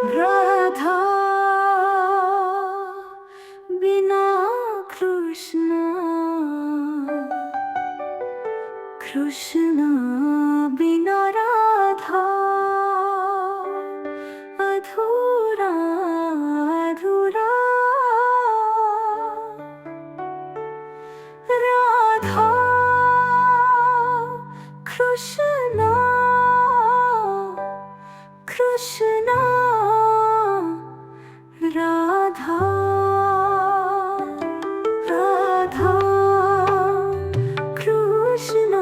राधा बिना कृष्ण कृष्ण बिना राधा अधूरा अधूरा राधा कृष्ण कृष्ण राधा राधा कृष्ण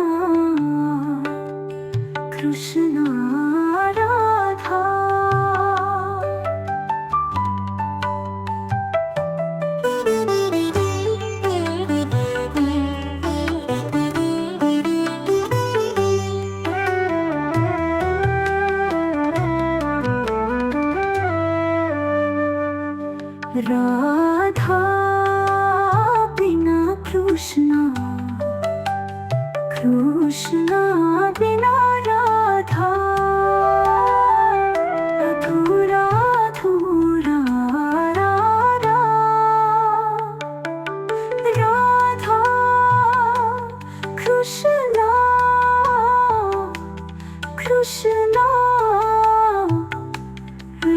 कृष्ण राधा राधा बिना कृष्ण कृष्ण बिना राधा अधूरा अधूरा राधा राधा कृष्ण कृष्ण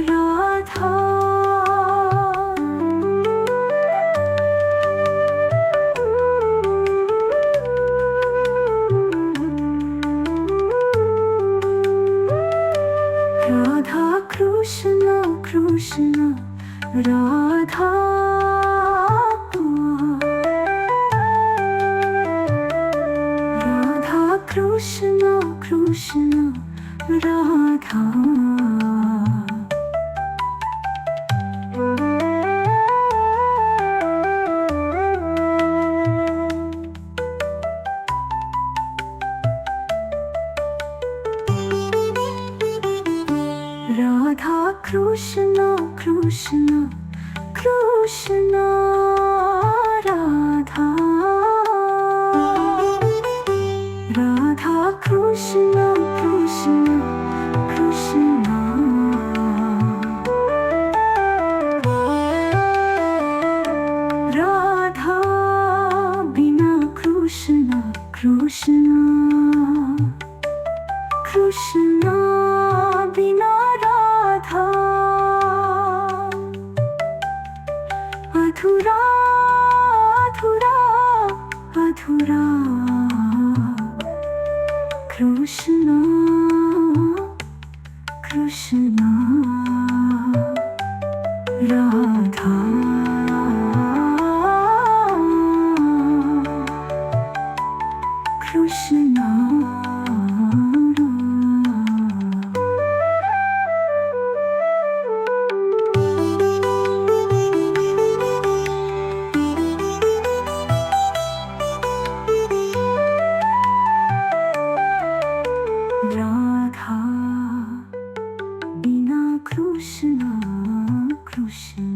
राधा राधा कृष्ण कृष्ण राधा राधा कृष्ण कृष्ण राधा राधा कृष्ण कृष्ण कृष्ण राधा राधा कृष्ण कृष्ण कृष्ण राधा बिना कृष्ण कृष्ण कृष्ण बिना राधा अधूरा अधूरा अधूरा कृष्ण कृष्ण राधा कृष्ण राधा बिना कृष्ण कृष्ण